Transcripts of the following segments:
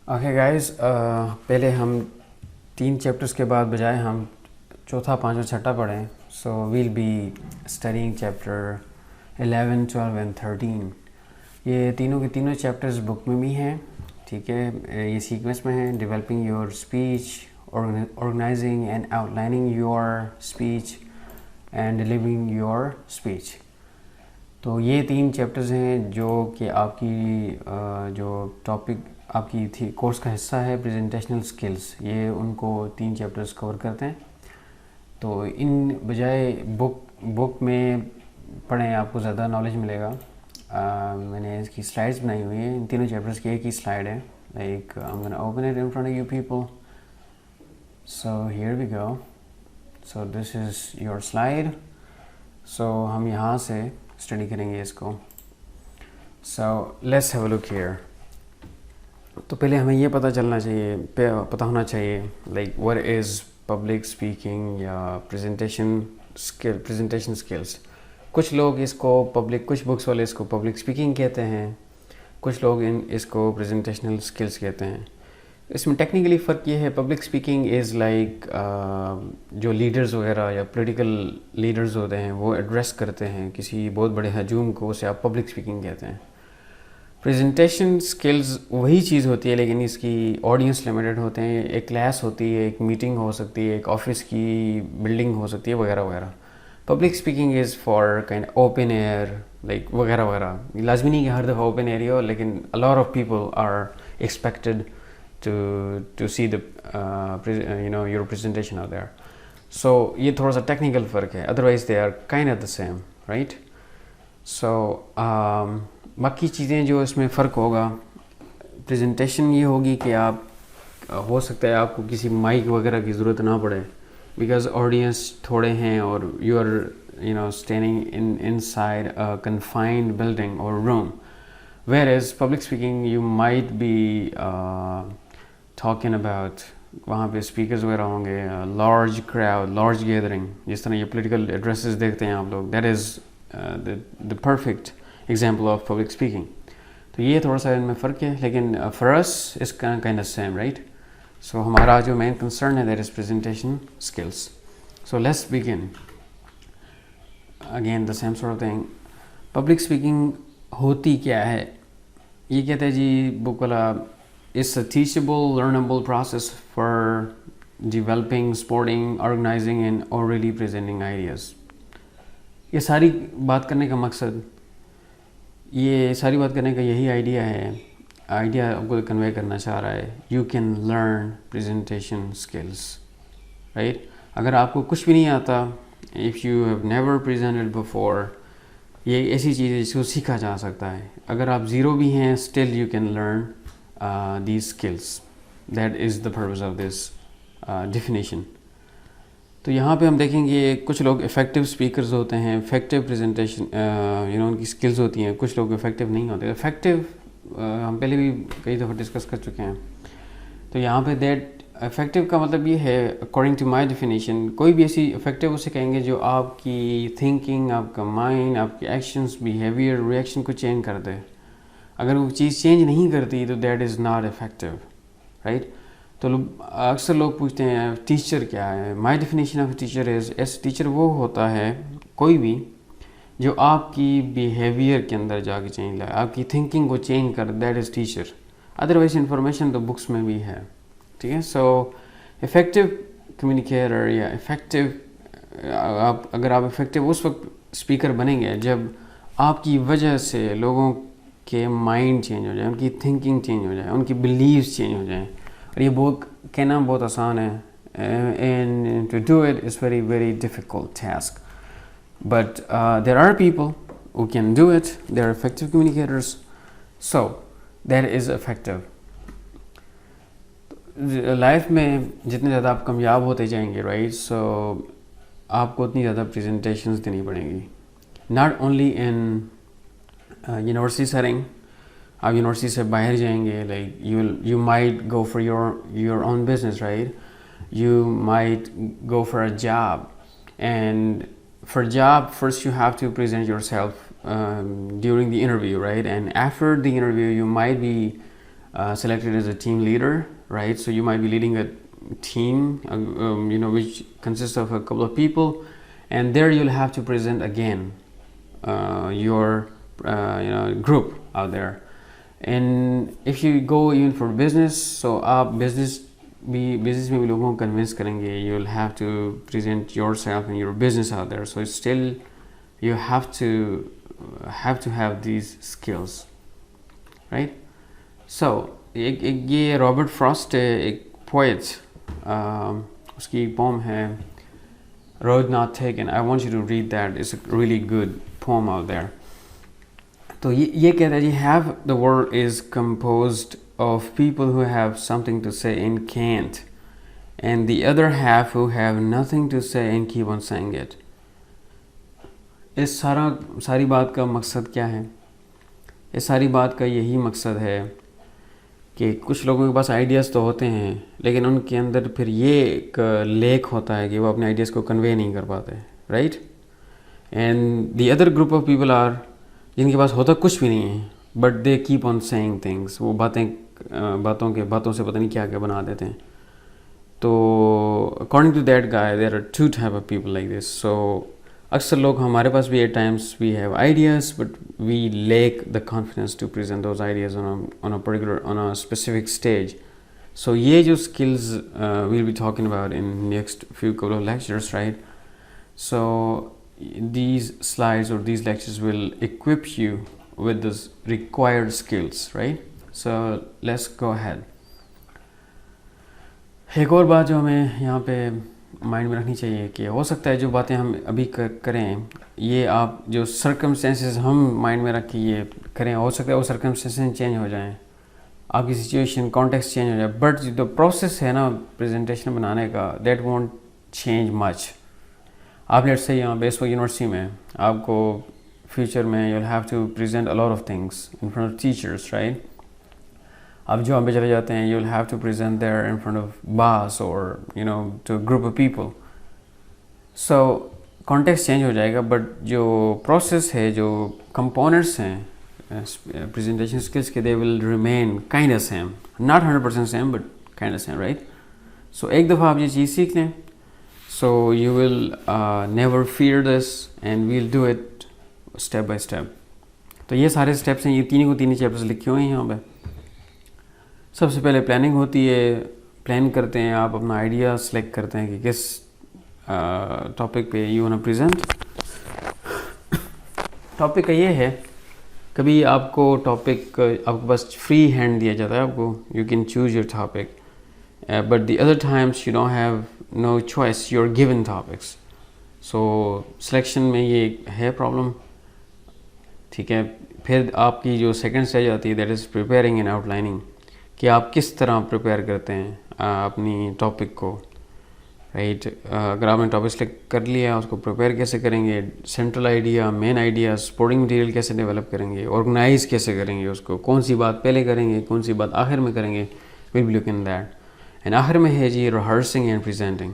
Okay guys, پہلے ہم 3 chapters کے بعد بجائے ہم چوتھا، پانچواں، چھٹا پڑھیں. So we'll be studying chapter 11, 12 and 13. یہ تینوں کے تینوں چیپٹرز بک میں بھی ہیں. ٹھیک ہے، یہ سیکوینس میں ہیں: developing your speech, organising and outlining your speech and delivering your speech. تو یہ 3 چیپٹرز ہیں جو کہ آپ کی جو ٹاپک آپ کی تھی کورس کا حصہ ہے پریزنٹیشنل سکلز، یہ ان کو 3 چیپٹرز کور کرتے ہیں. تو ان بجائے بک میں پڑھیں، آپ کو زیادہ نالج ملے گا. میں نے اس کی سلائڈز بنائی ہوئی ہیں. ان تینوں چیپٹرز کی ایک ہی سلائڈ ہے. Like I'm gonna open it in front of you people. So here we go. So this is your slide. So ہم یہاں سے اسٹڈی کریں گے اس کو. So let's have a look here. تو پہلے ہمیں یہ پتہ ہونا چاہیے like what is public speaking یا پریزنٹیشن اسکلس. کچھ لوگ اس کو کچھ بکس والے اس کو پبلک اسپیکنگ کہتے ہیں، کچھ لوگ اس کو پریزنٹیشنل اسکلس کہتے ہیں. اس میں ٹیکنیکلی فرق یہ ہے، پبلک اسپیکنگ از لائک جو لیڈرز وغیرہ یا پولیٹیکل لیڈرز ہوتے ہیں وہ ایڈریس کرتے ہیں کسی بہت بڑے ہجوم کو، اسے آپ پبلک اسپیکنگ کہتے ہیں. پریزنٹیشن اسکلز وہی چیز ہوتی ہے لیکن اس کی آڈینس لمیٹڈ ہوتے ہیں. ایک کلاس ہوتی ہے، ایک میٹنگ ہو سکتی ہے، ایک آفس کی بلڈنگ ہو سکتی ہے، وغیرہ وغیرہ. Public speaking is for kind open air like وغیرہ وغیرہ. لازمی نہیں کہ ہر دفعہ اوپن ایئر ہو، لیکن a lot of people are expected to see your presentation out there. So یہ تھوڑا سا ٹیکنیکل فرق ہے. Otherwise they are kind of the same, right? So باقی چیزیں جو اس میں فرق ہوگا، پریزنٹیشن یہ ہوگی کہ آپ ہو سکتا ہے آپ کو کسی مائک وغیرہ کی ضرورت نہ پڑے بیکاز آڈینس تھوڑے ہیں اور you are standing inside confined building اور room. Whereas public speaking you might be talking about, وہاں پہ اسپیکرز وغیرہ ہوں گے، لارج کراؤڈ، لارج گیدرنگ، جس طرح یہ پولیٹیکل ایڈریسز دیکھتے ہیں آپ لوگ. That is the perfect example of public speaking. تو یہ تھوڑا سا ان میں فرق ہے، لیکن for us is kind of same, right? So ہمارا جو مین کنسرن ہے that is presentation skills. So let's begin again the same sort of thing. Public speaking ہوتی کیا ہے؟ یہ کہتے ہیں جی بک والا، it's a teachable learnable process for developing, supporting, organising and orally presenting ideas. یہ ساری بات کرنے کا مقصد، یہ ساری بات کرنے کا یہی آئیڈیا آپ کو کنوے کرنا چاہ رہا ہے. You can learn presentation skills, right? اگر آپ کو کچھ بھی نہیں آتا، if you have never presented before, یہ ایسی چیز ہے جس کو سیکھا جا سکتا ہے. اگر آپ زیرو بھی ہیں، still you can learn these skills. That is the purpose of this definition. تو یہاں پہ ہم دیکھیں گے کچھ لوگ افیکٹو اسپیکرز ہوتے ہیں، افیکٹو پریزنٹیشن ان کی اسکلز ہوتی ہیں. کچھ لوگ افیکٹو نہیں ہوتے. افیکٹو ہم پہلے بھی کئی دفعہ ڈسکس کر چکے ہیں. تو یہاں پہ دیٹ افیکٹو کا مطلب یہ ہے، اکارڈنگ ٹو مائی ڈیفینیشن، کوئی بھی ایسی افیکٹو اسے کہیں گے جو آپ کی تھنکنگ، آپ کا مائنڈ، آپ کے ایکشنس، بیہیویئر، ریئیکشن کو چینج کر دے. اگر وہ چیز چینج نہیں کرتی تو that is not effective, right? تو اکثر لوگ پوچھتے ہیں ٹیچر کیا ہے؟ My definition of teacher is, as teacher وہ ہوتا ہے کوئی بھی جو آپ کی بیہیویئر کے اندر جا کے چینج لائے، آپ کی تھنکنگ کو چینج کر، that is teacher. Otherwise information تو بکس میں بھی ہے، ٹھیک ہے؟ سو افیکٹو کمیونیکیٹر یا افیکٹو، اگر آپ افیکٹو اس وقت اسپیکر بنیں گے جب آپ کی وجہ سے لوگوں کے مائنڈ چینج ہو جائے، ان کی تھنکنگ چینج ہو جائے، ان کی بلیفس چینج ہو جائیں. اور یہ کہنا بہت آسان ہے، and to do it is very very difficult task. But there are people who can do it. They are effective communicators. So that is effective. Life میں جتنے زیادہ آپ کامیاب ہوتے جائیں گے، رائٹ، سو آپ کو اتنی زیادہ پریزنٹیشنز دینی پڑیں گی. Not only in university setting. آپ یونیورسٹی سے باہر جائیں گے، like you might go for your own business, right? You might go for a job, and for job first you have to present yourself during the interview, right? And after the interview you might be selected as a team leader, right? So you might be leading a team, which consists of a couple of people, and there you'll have to present again your group out there. And if you go even for business, so آپ business میں بھی لوگوں کو convince کریں گے, you'll have to present yourself and your business out there. So still you have to have these skills, right? So یہ Robert frost ایک poet, اس کی ایک poem ہے Road Not Taken. I want you to read that. It's a really good poem out there. تو یہ کہتا ہے جی, have the world is composed of people who have something to say and can't, and the other half who have nothing to say and keep on saying it. اس ساری بات کا مقصد کیا ہے؟ اس ساری بات کا یہی مقصد ہے کہ کچھ لوگوں کے پاس آئیڈیاز تو ہوتے ہیں, لیکن ان کے اندر پھر یہ ایک لیک ہوتا ہے کہ وہ اپنے آئیڈیاز کو کنوے نہیں کر پاتے, right? And the other group of people are, جن کے پاس ہوتا کچھ بھی نہیں ہے, but they keep on saying things. وہ باتوں سے پتہ نہیں کیا کیا بنا دیتے ہیں. تو according to that guy there are two type of people like this. So اکثر لوگ, ہمارے پاس بھی at times we have ideas, but we lack the confidence to present those ideas on a specific stage. So یہ جو skills we'll be talking about in next few couple of lectures, right? So these slides or these lectures will equip you with the required skills, right? So let's go ahead. ایک اور بات جو ہمیں یہاں پہ mind میں رکھنی چاہیے کہ ہو سکتا ہے جو باتیں ہم ابھی کریں, یہ آپ جو سرکمسٹینسز ہم مائنڈ میں رکھ کے یہ کریں, ہو سکتا ہے وہ سرکمسٹینسز چینج ہو جائیں, آپ کی سچویشن کانٹیکسٹ چینج ہو جائے, بٹ جو پروسیس ہے نا پریزنٹیشن بنانے کا, دیٹ وونٹ چینج مچ. آپ لیٹ سے یہاں بیس وقت یونیورسٹی میں آپ کو فیوچر میں you will have to present a lot of things in front of teachers, right? آپ جو پہ چلے جاتے ہیں, you will have to present there in front of boss اور to group of people. So context change ہو جائے گا, بٹ جو پروسیس ہے, جو کمپوننٹس ہیں پریزنٹیشن اسکلس کے, they will remain kind of same, not 100% same but kind of same, right? So ایک دفعہ آپ یہ چیز سیکھ لیں, so you will never fear this and we'll do it step by step. تو یہ سارے اسٹیپس ہیں, یہ تینوں چیپٹرز لکھے ہوئے ہیں یہاں پہ. سب سے پہلے پلاننگ ہوتی ہے, پلان کرتے ہیں آپ, اپنا آئیڈیا سلیکٹ کرتے ہیں کہ کس ٹاپک پہ یو وانٹ پریزنٹ. ٹاپک کا یہ ہے, کبھی آپ کو ٹاپک آپ کو بس فری ہینڈ دیا جاتا ہے آپ کو, you can choose your topic, but the other times you don't have no choice, you're given topics. So selection میں یہ ہے پرابلم, ٹھیک ہے. پھر آپ کی جو سیکنڈ اسٹیج آتی ہے, that is preparing and out lining, کہ آپ کس طرح پریپیئر کرتے ہیں اپنی ٹاپک کو, رائٹ؟ اگر آپ نے ٹاپک سلیکٹ کر لیا, اس کو پریپیئر کیسے کریں گے, central idea, main idea, supporting material کیسے ڈیولپ کریں گے, آرگنائز کیسے کریں گے اس کو, کون سی بات پہلے کریں گے, کون سی بات آخر میں کریں گے, we'll be looking that. And آخر میں ہے جی ریہرسنگ اینڈ پریزنٹنگ.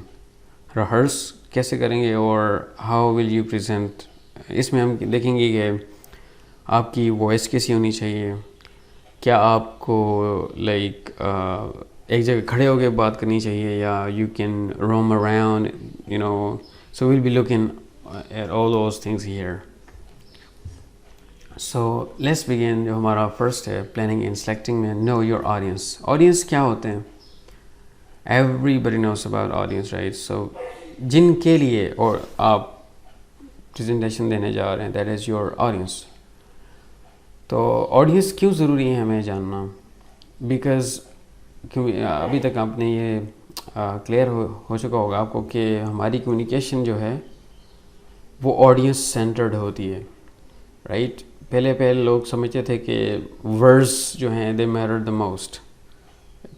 ریہرس کیسے کریں گے اور ہاؤ ول یو پریزنٹ. اس میں ہم دیکھیں گے کہ آپ کی وائس کیسی ہونی چاہیے, کیا آپ کو لائک ایک جگہ کھڑے ہو کے بات کرنی چاہیے, یا you can roam around, so we'll be looking at all those things here. So let's begin. جو ہمارا فرسٹ ہے پلاننگ اینڈ سلیکٹنگ میں, نو یور آڈینس. آڈینس کیا ہوتے ہیں؟ Everybody knows about audience, right? So جن کے لیے اور آپ پریزنٹیشن دینے جا رہے ہیں, that is your audience. تو آڈینس کیوں ضروری ہے ہمیں جاننا؟ بیکاز ابھی تک آپ نے یہ کلیئر ہو چکا ہوگا آپ کو کہ ہماری کمیونیکیشن جو ہے وہ آڈینس سینٹرڈ ہوتی ہے, رائٹ؟ پہلے لوگ سمجھتے تھے کہ ورڈز جو ہیں دے میٹر دا موسٹ,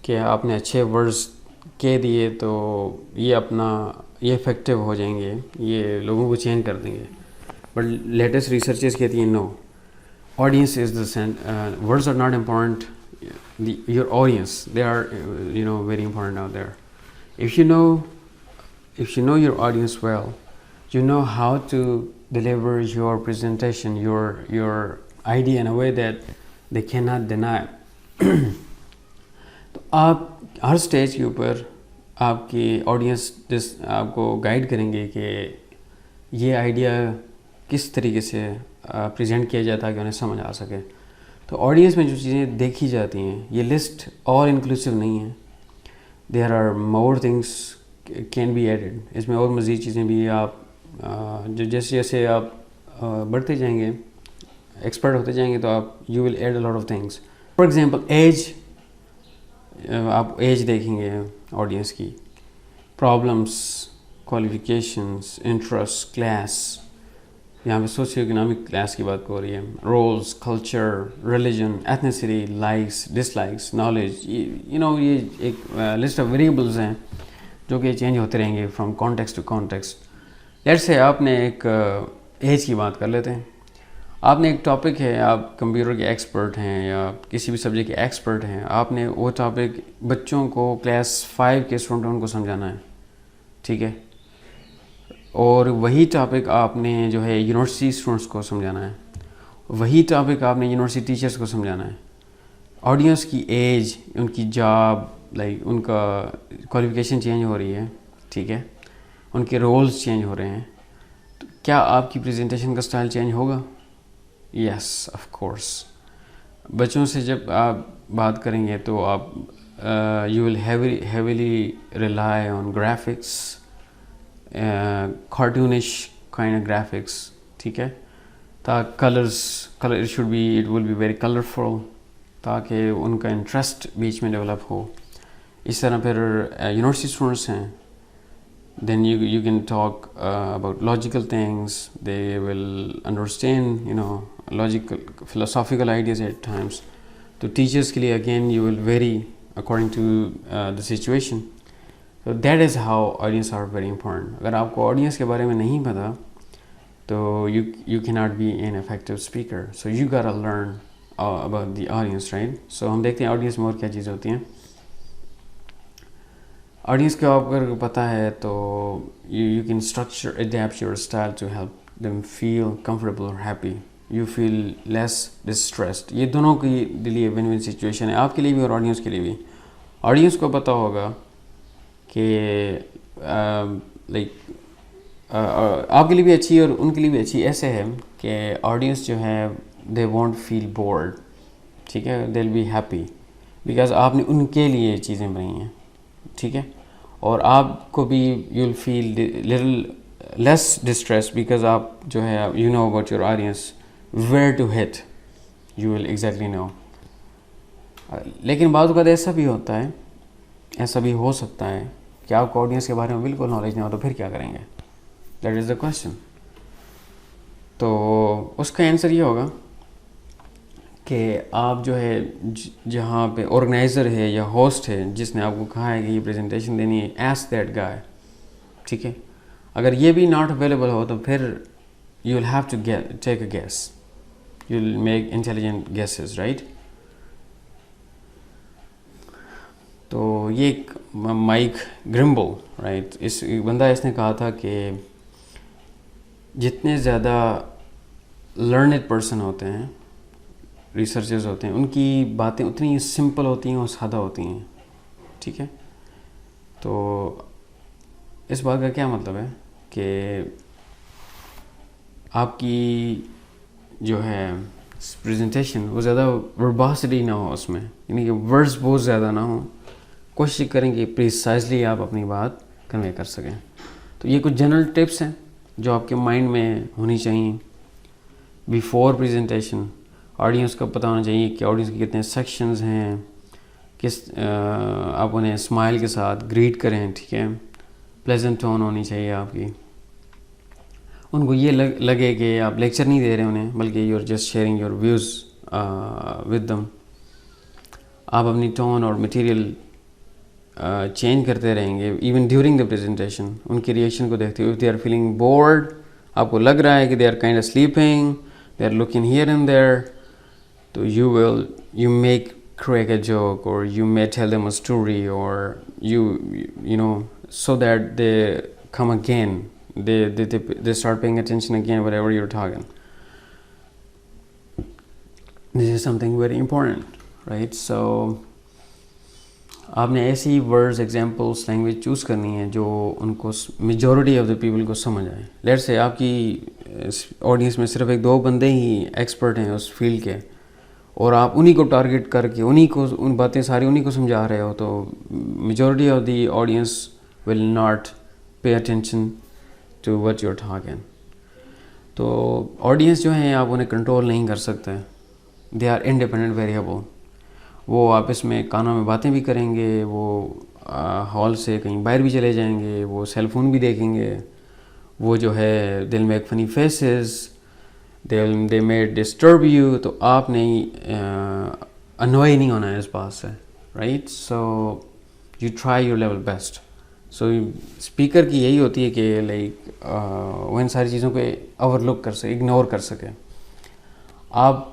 کہ آپ نے اچھے ورڈز کہہ دیے تو یہ افیکٹو ہو جائیں گے, یہ لوگوں کو چینج کر دیں گے. بٹ لیٹسٹ ریسرچز کہتی ہیں no, audience is the words are not important, your audience they are very important out there. if you know your audience well, you know how to deliver your presentation, your idea in a way that they cannot deny. آپ ہر stage کے اوپر آپ کی audience جس آپ کو guide کریں گے کہ یہ آئیڈیا کس طریقے سے پریزنٹ کیا جائے تاکہ انہیں سمجھ آ سکے. تو آڈینس میں جو چیزیں دیکھی جاتی ہیں یہ لسٹ اور انکلوسیو نہیں ہے. There are more things can be added. اس میں اور مزید چیزیں بھی آپ جو جیسے جیسے آپ بڑھتے جائیں گے ایکسپرٹ ہوتے جائیں گے تو آپ you will add a lot of things. For example age, آپ ایج دیکھیں گے آڈینس کی, پرابلمس, کوالیفیکیشنس, انٹرسٹ, کلاس, یہاں پہ سوشیو اکنامک کلاس کی بات ہو رہی ہے, roles, culture, religion, ethnicity, likes, dislikes, knowledge, یہ ایک لسٹ آف ویریبلز ہیں جو کہ چینج ہوتے رہیں گے from context to context. Let's say آپ نے ایک ایج کی بات کر لیتے ہیں. آپ نے ایک ٹاپک ہے, آپ کمپیوٹر کے ایکسپرٹ ہیں یا کسی بھی سبجیکٹ کے ایکسپرٹ ہیں, آپ نے وہ ٹاپک بچوں کو کلاس 5 کے اسٹوڈنٹ کو سمجھانا ہے, ٹھیک ہے, اور وہی ٹاپک آپ نے جو ہے یونیورسٹی اسٹوڈنٹس کو سمجھانا ہے, وہی ٹاپک آپ نے یونیورسٹی ٹیچرس کو سمجھانا ہے. آڈینس کی ایج, ان کی جاب, لائک ان کا کوالیفیکیشن چینج ہو رہی ہے, ٹھیک ہے, ان کے رولز چینج ہو رہے ہیں, تو کیا آپ کی پریزنٹیشن کا اسٹائل چینج ہوگا؟ Yes of course. بچوں سے جب آپ بات کریں گے تو آپ you will heavily rely on graphics, cartoonish kind of graphics, ٹھیک ہے, colour it will be very colourful تاکہ ان کا انٹرسٹ بیچ میں ڈیولپ ہو. اس طرح پھر یونیورسٹی اسٹوڈنٹس ہیں, then you can talk about logical things. They will understand logical philosophical ideas at times. تو teachers کے لیے again you will vary according to the situation. So that is how audience are very important. اگر آپ کو audience کے بارے میں نہیں پتا تو you cannot be an effective speaker. So you gotta learn about the audience, right? So ہم دیکھتے ہیں audience میں اور کیا چیزیں ہوتی ہیں. آڈینس کو آپ اگر پتہ ہے تو you can structure adapt your style to help them feel comfortable اور happy. You feel less distressed. یہ دونوں کے لیے ون ون سچویشن ہے, آپ کے لیے بھی اور آڈینس کے لیے بھی. آڈینس کو پتہ ہوگا کہ لائک آپ کے لیے بھی اچھی اور ان کے لیے بھی اچھی ایسے ہے کہ آڈینس جو ہے دے وونٹ فیل بورڈ, ٹھیک ہے, دے ول بی ہیپی بیکاز آپ نے ان کے لیے چیزیں بنائی ہیں, ٹھیک ہے, اور آپ کو بھی you will feel little less distress because آپ جو ہے you know about your audience where to hit, you will exactly know. لیکن بعض اوقات ایسا بھی ہوتا ہے, ایسا بھی ہو سکتا ہے کہ آپ کو آڈینس کے بارے میں بالکل نالج نہیں ہو تو پھر کیا کریں گے؟ That is the question. تو اس کا آنسر یہ ہوگا کہ آپ جو ہے جہاں پہ آرگنائزر ہے یا ہوسٹ ہے جس نے آپ کو کہا ہے کہ یہ پریزنٹیشن دینی ہے, ایسک دیٹ گائے, ٹھیک ہے. اگر یہ بھی ناٹ اویلیبل ہو تو پھر you will have to take a guess, you will make intelligent guesses, right. تو یہ ایک مائک گرمبل, رائٹ, اس نے کہا تھا کہ جتنے زیادہ لرنڈ پرسن ہوتے ہیں, ریسرچرز ہوتے ہیں, ان کی باتیں اتنی سمپل ہوتی ہیں اور سادہ ہوتی ہیں, ٹھیک ہے. تو اس بات کا کیا مطلب ہے کہ آپ کی جو ہے پریزنٹیشن وہ زیادہ ورباسٹی نہ ہو, اس میں یعنی کہ ورڈز بہت زیادہ نہ ہوں. کوشش کریں کہ پریسائزلی آپ اپنی بات کنوے کر سکیں. تو یہ کچھ جنرل ٹپس ہیں جو آپ کے مائنڈ میں ہونی چاہیے بیفور پریزنٹیشن. آڈینس کو پتہ ہونا چاہیے کہ آڈینس کے کتنے سیکشنز ہیں, کس آپ انہیں اسمائل کے ساتھ گریٹ کریں, ٹھیک ہے. پلیزنٹ ٹون ہونی چاہیے آپ کی. ان کو یہ لگے کہ آپ لیکچر نہیں دے رہے انہیں بلکہ you are just sharing your views with them. آپ اپنی ٹون اور مٹیریل چینج کرتے رہیں گے ایون ڈیورنگ دا پریزنٹیشن. ان کی ریئیکشن کو دیکھتے ہوئے, if they are feeling bored, آپ کو لگ رہا ہے کہ they are kind of sleeping, they are looking here and there, تو you may crack a joke or you may tell them a story or you know so that they come again, they start paying attention again whatever you're talking. This is something very important, right? So آپ نے ایسی words examples language choose کرنی ہے جو ان کو majority of the people کو سمجھ آئے. لیٹ سے آپ کی آڈینس میں صرف 1-2 بندے ہی ایکسپرٹ ہیں اس فیلڈ کے, اور آپ انہی کو ٹارگٹ کر کے انہی کو ان باتیں ساری انہی کو سمجھا رہے ہو, تو majority of the audience will not pay attention to what you are talking. تو آڈینس جو ہیں آپ انہیں کنٹرول نہیں کر سکتے, دے آر انڈیپینڈنٹ ویریبل. وہ آپس میں کانوں میں باتیں بھی کریں گے, وہ ہال سے کہیں باہر بھی چلے جائیں گے, وہ سیل فون بھی دیکھیں گے, وہ جو ہے دل میں ایک فنی فیسز دے میں ڈسٹرب یو. تو آپ نے انوائے نہیں ہونا ہے اس بات سے, right. So you try your level best. So speaker کی یہی ہوتی ہے کہ لائک وہ ان ساری چیزوں کو اوور لک کر سکے, اگنور کر سکے. آپ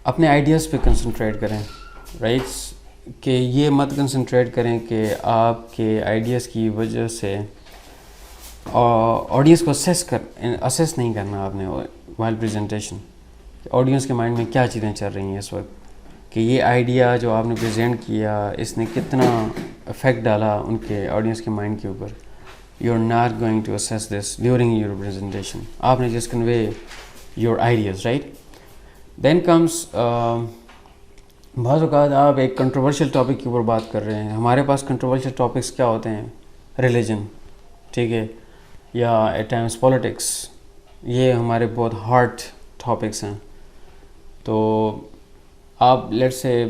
اپنے آئیڈیاز پہ کنسنٹریٹ کریں, رائٹس, کہ یہ مت کنسنٹریٹ کریں کہ آپ کے آئیڈیاز کی وجہ سے آڈینس کو اسیس نہیں کرنا آپ نے وائل پریزنٹیشن. آڈینس کے مائنڈ میں کیا چیزیں چل رہی ہیں اس وقت, کہ یہ آئیڈیا جو آپ نے پریزنٹ کیا اس نے کتنا افیکٹ ڈالا ان کے آڈینس کے مائنڈ کے اوپر. You are not going to assess this during your presentation. آپ نے just convey your ideas, right. Then comes بعض اوقات آپ ایک کنٹروورشل ٹاپک کے اوپر بات کر رہے ہیں. ہمارے پاس کنٹروورشل ٹاپکس کیا ہوتے ہیں, ریلیجن, ٹھیک ہے, یا ایٹ ٹائمس پولیٹکس. یہ ہمارے بہت ہارڈ ٹاپکس ہیں. تو آپ لیٹ سے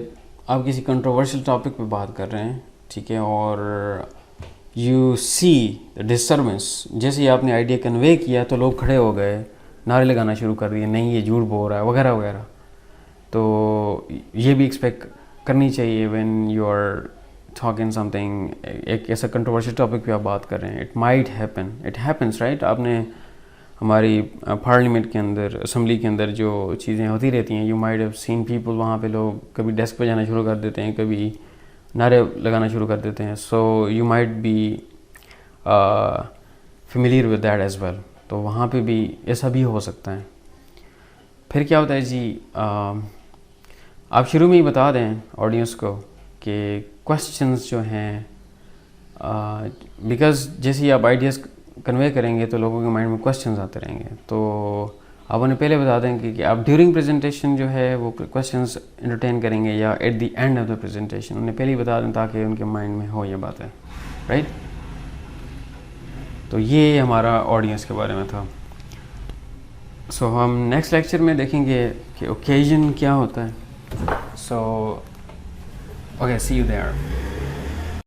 آپ کسی کنٹروورشل ٹاپک پہ بات کر رہے ہیں, ٹھیک ہے, اور یو سی ڈسٹربنس. جیسے ہی آپ نے آئیڈیا کنوے کیا تو لوگ کھڑے ہو گئے, نعرے لگانا شروع کر دیے, نہیں یہ جھوٹ بول رہا ہے وغیرہ وغیرہ. تو یہ بھی ایکسپیکٹ کرنی چاہیے when you are talking something, ایک ایسا کنٹروورشل ٹاپک پہ آپ بات کر رہے ہیں. It might happen, it happens, right. آپ نے ہماری پارلیمنٹ کے اندر, اسمبلی کے اندر جو چیزیں ہوتی رہتی ہیں, you might have seen people, وہاں پہ لوگ کبھی ڈیسک پہ جانا شروع کر دیتے ہیں, کبھی نعرے لگانا شروع کر دیتے ہیں. So you might be familiar with that as well. تو وہاں پہ بھی ایسا بھی ہو سکتا ہے. پھر کیا ہوتا ہے جی, آپ شروع میں ہی بتا دیں آڈینس کو کہ کویسچنز جو ہیں, بیکاز جیسے ہی آپ آئیڈیاز کنوے کریں گے تو لوگوں کے مائنڈ میں کویسچنز آتے رہیں گے. تو آپ انہیں پہلے بتا دیں کہ آپ ڈیورنگ پریزنٹیشن جو ہے وہ کویسچنز انٹرٹین کریں گے یا at the end of the presentation. انہیں پہلے ہی بتا دیں تاکہ ان کے مائنڈ میں ہو یہ باتیں, رائٹ. تو یہ ہمارا آڈینس کے بارے میں تھا. سو ہم نیکسٹ لیکچر میں دیکھیں گے کہ اوکیزن کیا ہوتا ہے. So okay, see you their.